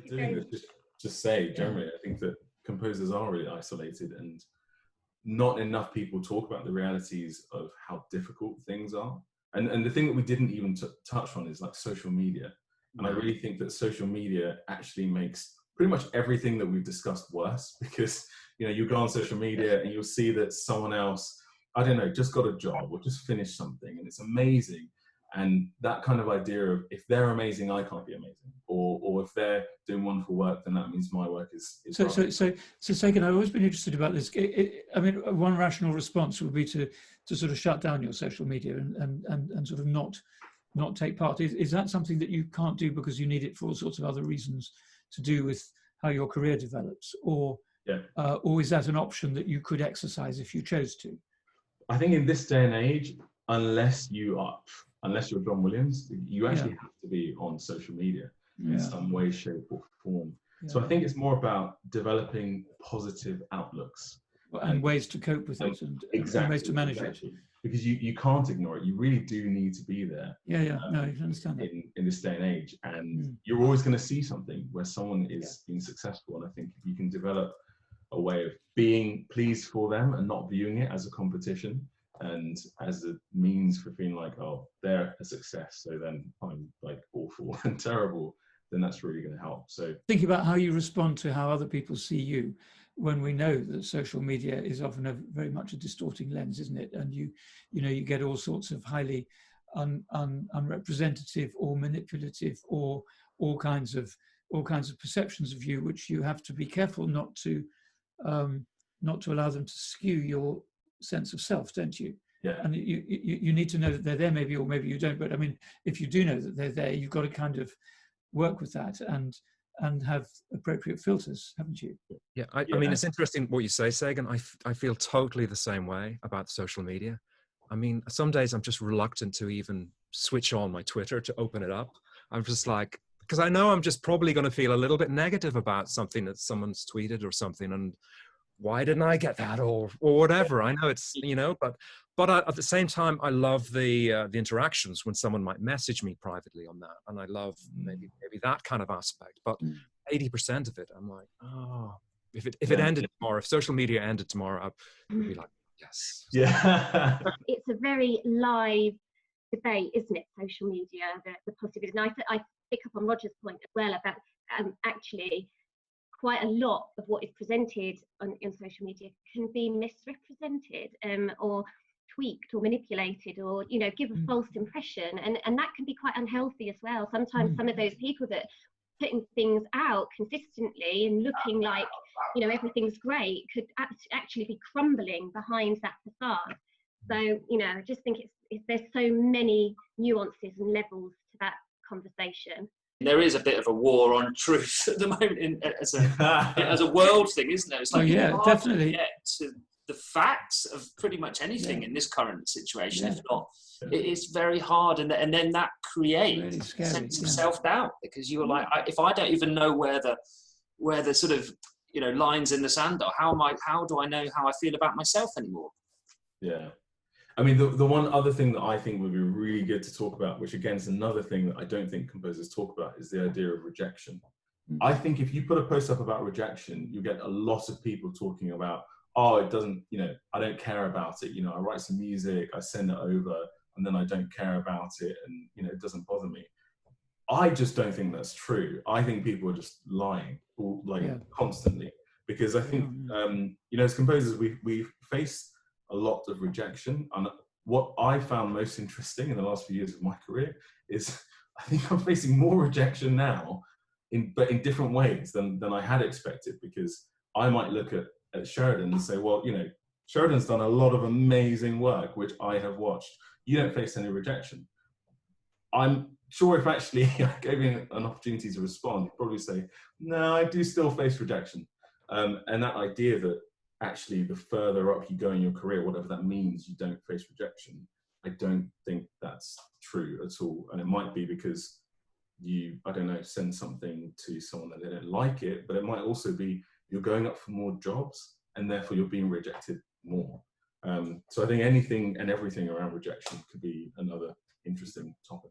doing this, just say generally, I think that composers are really isolated, and not enough people talk about the realities of how difficult things are. And the thing that we didn't even touch on is like social media. And I really think that social media actually makes pretty much everything that we've discussed worse, because you go on social media and you'll see that someone else, I don't know, just got a job or just finished something, and it's amazing. And that kind of idea of, if they're amazing, I can't be amazing, or if they're doing wonderful work, then that means my work is so Segun, I've always been interested about this. I mean, one rational response would be to sort of shut down your social media and sort of not take part. Is that something that you can't do because you need it for all sorts of other reasons to do with how your career develops, or is that an option that you could exercise if you chose to? I think in this day and age, unless you're John Williams, you actually have to be on social media in some way, shape or form. So I think it's more about developing positive outlooks and ways to cope with it, and ways to manage it. Because you can't ignore it. You really do need to be there. No, you understand that. In this day and age, and you're always going to see something where someone is being successful. And I think if you can develop a way of being pleased for them and not viewing it as a competition and as a means for feeling like, oh, they're a success, so then I'm like awful and terrible, then that's really going to help. So think about how you respond to how other people see you, when we know that social media is often very much a distorting lens, isn't it? And you get all sorts of highly unrepresentative or manipulative or all kinds of perceptions of you, which you have to be careful not to allow them to skew your sense of self, don't you? Yeah. And you need to know that they're there, maybe, or maybe you don't. But I mean, if you do know that they're there, you've got to kind of work with that and have appropriate filters, haven't you? Yeah, I mean, it's interesting what you say, Segun. I feel totally the same way about social media. I mean, some days I'm just reluctant to even switch on my Twitter, to open it up. I'm just like, because I know I'm just probably going to feel a little bit negative about something that someone's tweeted or something, and why didn't I get that, or whatever. I know it's, but at the same time, I love the interactions when someone might message me privately on that, and I love maybe that kind of aspect. But 80% of it, I'm like, oh, if it ended tomorrow, if social media ended tomorrow, I would be like, yes. Yeah. It's a very live debate, isn't it? Social media, the possibilities. And I pick up on Roger's point as well about actually quite a lot of what is presented on social media can be misrepresented or tweaked or manipulated, or give a false impression, and that can be quite unhealthy as well. Sometimes some of those people that putting things out consistently and looking like everything's great could actually be crumbling behind that facade. So I just think there's so many nuances and levels to that conversation. There is a bit of a war on truth at the moment as a world thing, isn't there? It's like, definitely. To get to the facts of pretty much anything in this current situation. If not, it is very hard, and then that creates a sense of self-doubt, because you're like, if I don't even know where the sort of lines in the sand are, how do I know how I feel about myself anymore? Yeah. I mean, the one other thing that I think would be really good to talk about, which again is another thing that I don't think composers talk about, is the idea of rejection. I think if you put a post up about rejection, you get a lot of people talking about, oh, it doesn't, I don't care about it. I write some music, I send it over, and then I don't care about it, and it doesn't bother me. I just don't think that's true. I think people are just lying, constantly, because I think, as composers, we face a lot of rejection. And what I found most interesting in the last few years of my career is I think I'm facing more rejection now, but in different ways than I had expected, because I might look at Sheridan and say, well, Sheridan's done a lot of amazing work, which I have watched. You don't face any rejection. I'm sure if actually I gave you an opportunity to respond, you'd probably say, no, I do still face rejection. And that idea that actually the further up you go in your career, whatever that means, you don't face rejection, I don't think that's true at all. And it might be because you, I don't know, send something to someone that they don't like it, but it might also be you're going up for more jobs and therefore you're being rejected more. So I think anything and everything around rejection could be another interesting topic.